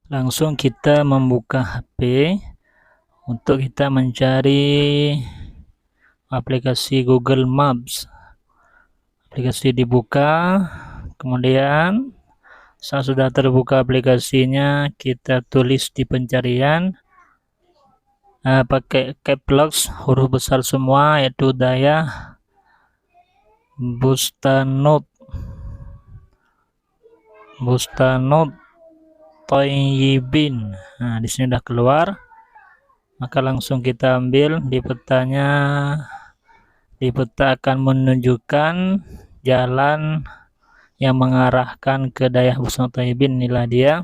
Langsung kita membuka HP untuk kita mencari aplikasi Google Maps. Aplikasi dibuka, kemudian saat sudah terbuka aplikasinya, kita tulis di pencarian pakai caps lock huruf besar semua, yaitu Dayah Bustanut Thayyibin. Nah, di sini udah keluar. Maka langsung kita ambil di petanya. Di peta akan menunjukkan jalan yang mengarahkan ke Dayah Bustanut Thayyibin. Inilah dia.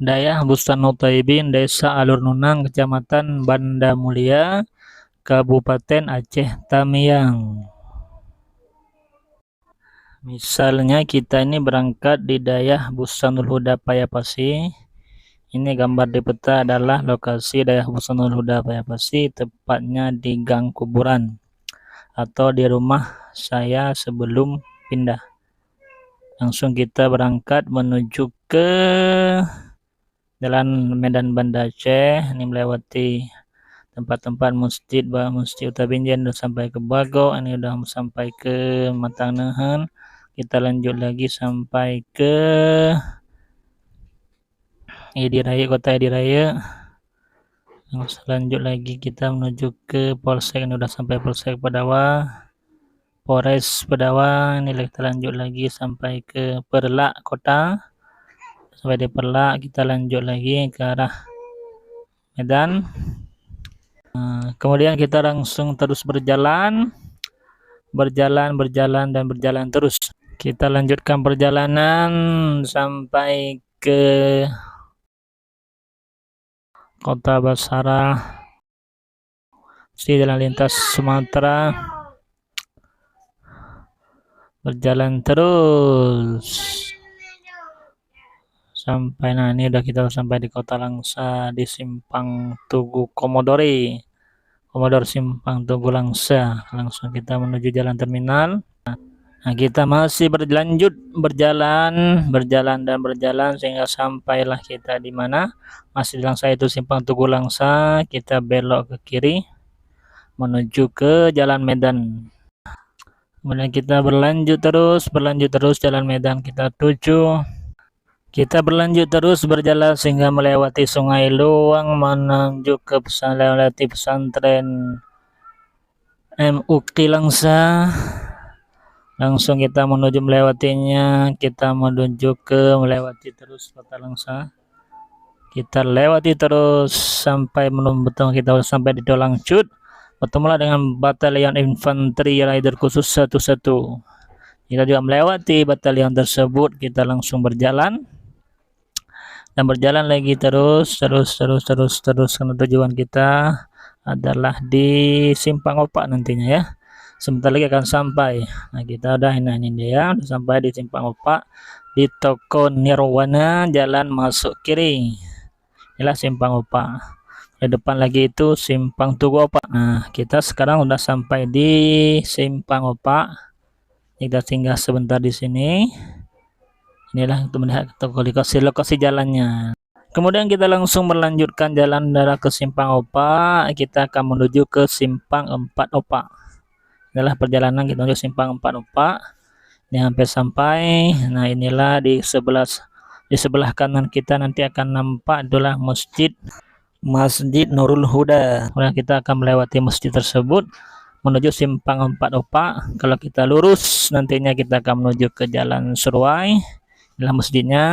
Dayah Bustanut Thayyibin, Desa Alur Nunang, Kecamatan Banda Mulia, Kabupaten Aceh Tamiang. Misalnya kita ini berangkat di Dayah Bustanul Huda Payapasi. Ini gambar di peta adalah lokasi Dayah Bustanul Huda Payapasi, tepatnya di Gang Kuburan atau di rumah saya sebelum pindah. Langsung kita berangkat menuju ke Jalan Medan Banda Aceh. Ini melewati tempat-tempat masjid, Masjid Utabinjen, udah sampai ke Bago, ini udah sampai ke Matang Nehen. Kita lanjut lagi sampai ke Edi Raya, Kota Edi Raya. Lanjut lagi kita menuju ke Polsek, ini udah sampai Polsek Pedawa, Polres Pedawa. Ini kita lanjut lagi sampai ke Perlak Kota. Sampai di Perlak kita lanjut lagi ke arah Medan. Kemudian kita langsung terus berjalan terus. Kita lanjutkan perjalanan sampai ke Kota Basara, di jalan lintas Sumatera. Berjalan terus sampai, nah ini udah kita sampai di Kota Langsa, di Simpang Tugu Komodor Simpang Tugu Langsa. Langsung kita menuju jalan terminal. Nah, kita masih berjalan sehingga sampailah kita di mana? Masih di Langsa, itu Simpang Tugu Langsa. Kita belok ke kiri menuju ke Jalan Medan. Kemudian kita berlanjut terus Jalan Medan kita tuju. Kita berlanjut terus berjalan sehingga melewati Sungai Luang menuju ke pesantren MUK Langsa. Langsung kita menuju melewatinya, kita menuju ke melewati terus Kota Langsa. Kita lewati terus sampai betul kita sampai di Dolangcut. Bertemulah dengan Batalion Infanteri Rider Khusus 11. Kita juga melewati batalion tersebut. Kita langsung berjalan dan berjalan lagi terus karena tujuan kita adalah di Simpang Opak nantinya ya. Sebentar lagi akan sampai. Nah, kita udah ini dia, udah sampai di Simpang Opak, di Toko Nirwana, jalan masuk kiri. Inilah Simpang Opak. Di depan lagi itu Simpang Tugu Opak. Nah, kita sekarang udah sampai di Simpang Opak. Kita singgah sebentar di sini. Inilah untuk melihat lokasi jalannya. Kemudian kita langsung melanjutkan jalan darah ke Simpang Opak. Kita akan menuju ke Simpang 4 Opak. Inilah perjalanan kita menuju Simpang 4 Opak. Ini hampir sampai. Nah, inilah di sebelah kanan kita nanti akan nampak adalah Masjid Nurul Huda. Kemudian kita akan melewati masjid tersebut menuju Simpang 4 Opak. Kalau kita lurus nantinya kita akan menuju ke Jalan Surway. Inilah masjidnya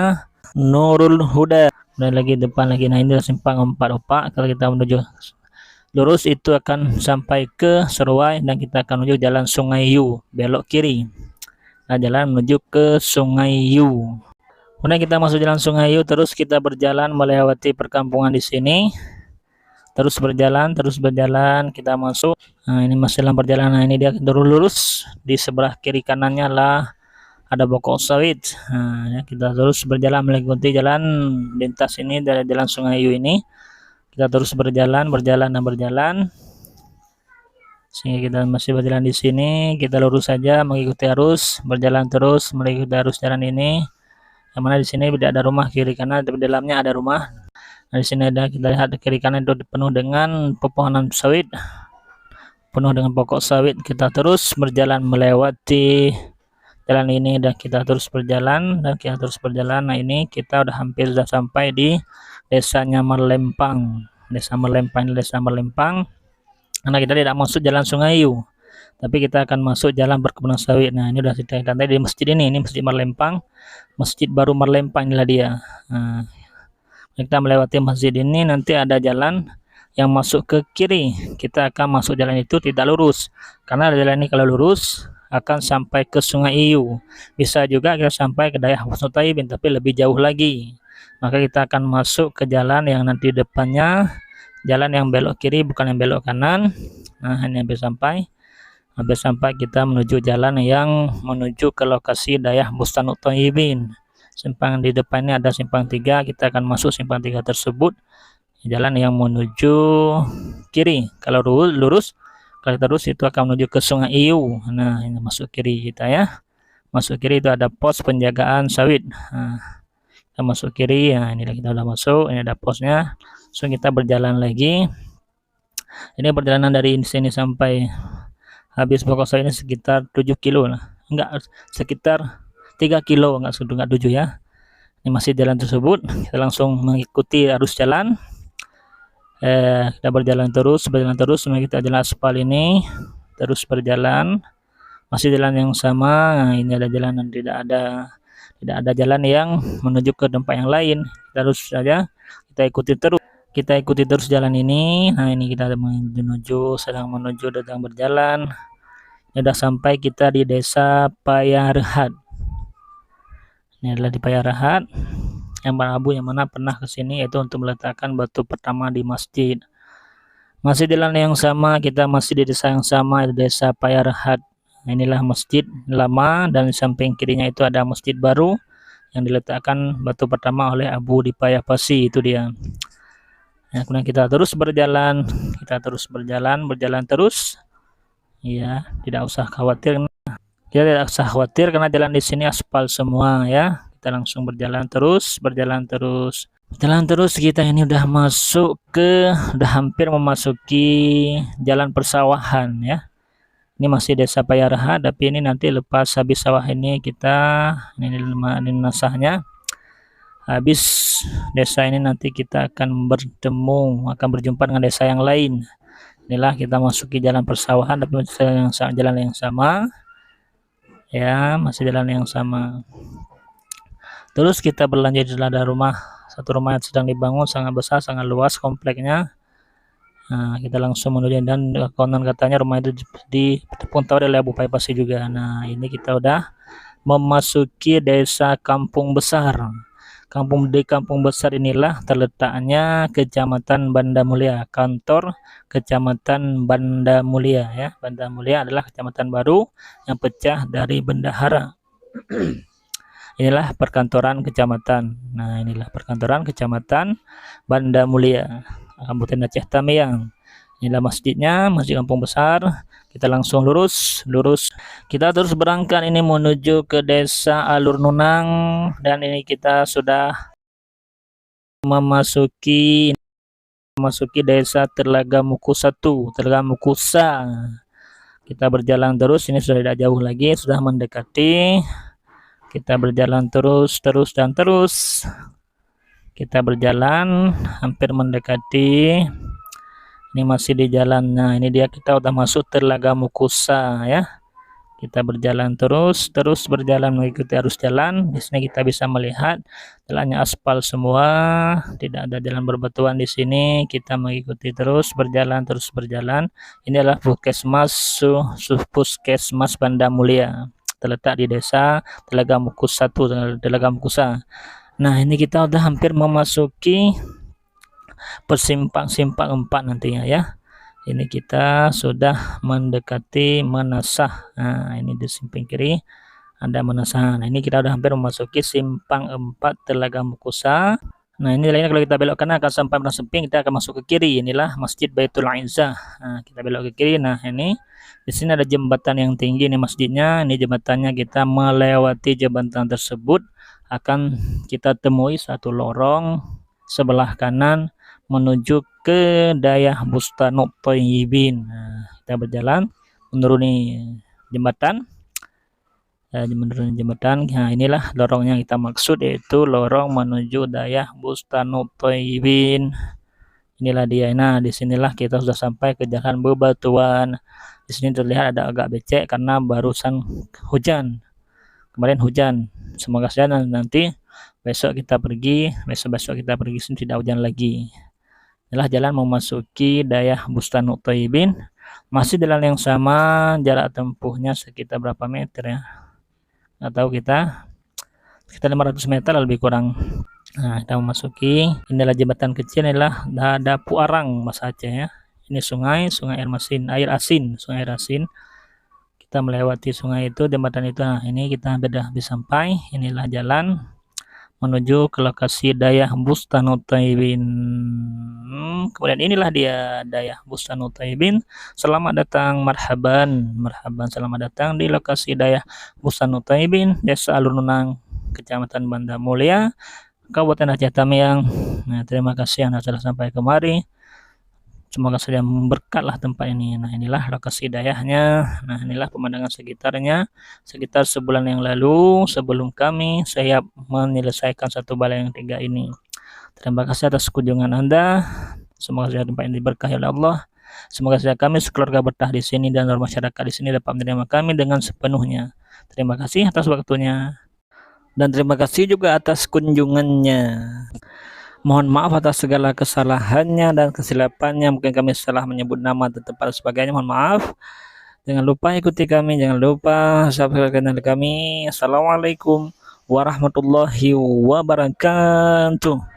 Nurul Huda. Dan lagi depan lagi, nah ini Simpang 4 Opak. Kalau kita menuju lurus itu akan sampai ke Surway dan kita akan menuju Jalan Sungai Yu, belok kiri. Nah, jalan menuju ke Sungai Yu. Kemudian kita masuk Jalan Sungai Yu, terus kita berjalan melewati perkampungan di sini. Terus berjalan kita masuk. Nah, ini masih dalam perjalanan. Ini dia lurus, di sebelah kiri kanannya lah ada pokok sawit. Nah, ya, kita terus berjalan mengikuti jalan lintas ini dari Jalan Sungai Yu ini. Kita terus berjalan sehingga kita masih berjalan di sini. Kita lurus saja mengikuti arus, berjalan terus mengikuti arus jalan ini. Yang mana di sini tidak ada rumah kiri kanan, tapi di dalamnya ada rumah. Nah, di sini ada, kita lihat kiri kanan itu penuh dengan pepohonan sawit, penuh dengan pokok sawit. Kita terus berjalan melewati jalan ini dan kita terus berjalan dan kita terus berjalan. Nah, ini kita udah hampir sudah sampai di desanya Merlempang. Desa Merlempang. Karena kita tidak masuk jalan Sungai Yu, tapi kita akan masuk jalan perkebunan sawit. Nah, ini udah kita lihat di masjid ini Masjid Merlempang, Masjid Baru Merlempang, inilah dia. Nah, kita melewati masjid ini, nanti ada jalan yang masuk ke kiri. Kita akan masuk jalan itu tidak lurus, karena jalan ini kalau lurus akan sampai ke Sungai Iyu. Bisa juga kita sampai ke daerah Husnul Taibin, tapi lebih jauh lagi. Maka kita akan masuk ke jalan yang nanti depannya jalan yang belok kiri, bukan yang belok kanan. Nah, ini hampir sampai kita menuju jalan yang menuju ke lokasi daerah Bustanut Thayyibin. Simpang di depan ini ada simpang 3, kita akan masuk simpang 3 tersebut, jalan yang menuju kiri. Kalau lurus, kalau terus itu akan menuju ke Sungai Iyu. Nah, ini masuk kiri kita ya. Masuk kiri itu ada pos penjagaan sawit. Nah, kita masuk kiri. Nah, inilah kita udah masuk, ini ada posnya. So, kita berjalan lagi. Ini perjalanan dari sini sampai habis pokok sawit ini sekitar 7 kilo lah. Enggak, sekitar 3 kilo, enggak 7 ya. Ini masih jalan tersebut, kita langsung mengikuti arus jalan. Kita berjalan terus, kita jalan aspal ini terus berjalan, masih jalan yang sama. Nah, ini ada jalan dan tidak ada jalan yang menuju ke tempat yang lain. Terus saja kita ikuti terus jalan ini. Nah, ini kita sedang berjalan. Ini sudah sampai kita di desa Payarahat. Ini adalah di Payarahat yang Abu yang mana pernah ke sini, yaitu untuk meletakkan batu pertama di masjid. Masih jalan yang sama, kita masih di desa yang sama, di desa Payarahat. Inilah masjid lama dan di samping kirinya itu ada masjid baru yang diletakkan batu pertama oleh Abu di Payapasi, itu dia. Nah, kemudian kita terus berjalan, terus. Ya, tidak usah khawatir. Kita tidak usah khawatir karena jalan di sini aspal semua ya. Kita langsung berjalan terus. Kita ini udah hampir memasuki jalan persawahan ya. Ini masih desa Payarahat, tapi ini nanti lepas habis sawah ini ini nasahnya. Habis desa ini nanti kita akan berjumpa dengan desa yang lain. Inilah kita masuki jalan persawahan, tapi jalan yang sama. Ya, masih jalan yang sama. Terus kita berlanjut, ada satu rumah yang sedang dibangun, sangat besar, sangat luas kompleknya. Nah, kita langsung menuju, dan konon katanya rumah itu dipantau oleh Abu Payapasi juga. Nah, ini kita udah memasuki desa Kampung Besar. Di Kampung Besar inilah terletaknya Kecamatan Banda Mulia, kantor Kecamatan Banda Mulia ya. Banda Mulia adalah kecamatan baru yang pecah dari bendahara. Inilah perkantoran kecamatan. Nah, inilah perkantoran Kecamatan Banda Mulia, Kabupaten Aceh Tamiang. Inilah masjidnya, Masjid Kampung Besar. Kita langsung lurus. Kita terus berangkat ini menuju ke desa Alur Nunang, dan ini kita sudah memasuki desa Telaga Muku 1, Telaga Mukusa. Kita berjalan terus, ini sudah tidak jauh lagi, sudah mendekati. Kita berjalan terus. Kita berjalan hampir mendekati. Ini masih di jalan. Nah, ini dia, kita udah masuk Telaga Mukusa ya. Kita berjalan terus berjalan mengikuti arus jalan. Di sini kita bisa melihat jalannya aspal semua, tidak ada jalan berbatuan di sini. Kita mengikuti terus berjalan. Ini adalah Puskesmas Banda Mulia, terletak di desa Telaga Mukus 1, Telaga Mukusa. Nah, ini kita udah hampir memasuki persimpang 4 nantinya ya. Ini kita sudah mendekati Menasah. Nah, ini di samping kiri ada Menasah. Nah, ini kita udah hampir memasuki simpang 4 Telaga Mukusa. Nah, ini lainnya kalau kita belok kanan akan sampai Menasemping, kita akan masuk ke kiri. Inilah Masjid Baitul Izzah. Nah, kita belok ke kiri. Nah, ini di sini ada jembatan yang tinggi, ini masjidnya. Ini jembatannya, kita melewati jembatan tersebut akan kita temui satu lorong sebelah kanan menuju ke daerah Bustanut Thayyibin. Nah, kita berjalan menuruni jembatan. Menuruni jembatan. Nah, inilah lorong yang kita maksud, yaitu lorong menuju daerah Bustanut Thayyibin. Inilah dia. Nah, disinilah kita sudah sampai ke Jalan Bebatuan. Di sini terlihat ada agak becek karena barusan hujan. Kemarin hujan. Semoga saja nanti besok kita pergi sini tidak hujan lagi. Inilah jalan memasuki daerah Bustanut Thayyibin. Masih jalan yang sama, jarak tempuhnya sekitar berapa meter ya? Nggak tahu kita. Sekitar 500 meter lebih kurang. Nah, kita memasuki. Inilah jembatan kecil, inilah ada Puarang bahasa Aceh ya. Ini sungai air asin. Kita melewati sungai itu, jembatan itu. Nah, ini kita sudah bisa sampai. Inilah jalan menuju ke lokasi daerah Bustanut Thayyibin. Kemudian inilah dia daerah Bustanut Thayyibin. Selamat datang, marhaban, selamat datang di lokasi daerah Bustanut Thayyibin, Desa Alun-Unang, Kecamatan Banda Mulia, Kabupaten Aceh Tamiang. Nah, terima kasih Anda sudah sampai kemari. Semoga saja berkatlah tempat ini. Nah, inilah lokasi daerahnya. Nah, inilah pemandangan sekitarnya. Sekitar sebulan yang lalu, sebelum saya menyelesaikan satu balai yang 3 ini. Terima kasih atas kunjungan Anda. Semoga saja tempat ini diberkahi oleh Allah. Semoga saja kami sekeluarga betah di sini dan masyarakat di sini dapat menerima kami dengan sepenuhnya. Terima kasih atas waktunya. Dan terima kasih juga atas kunjungannya. Mohon maaf atas segala kesalahannya dan kesilapannya. Mungkin kami salah menyebut nama dan tempat dan sebagainya. Mohon maaf. Jangan lupa ikuti kami. Jangan lupa subscribe channel kami. Assalamualaikum warahmatullahi wabarakatuh.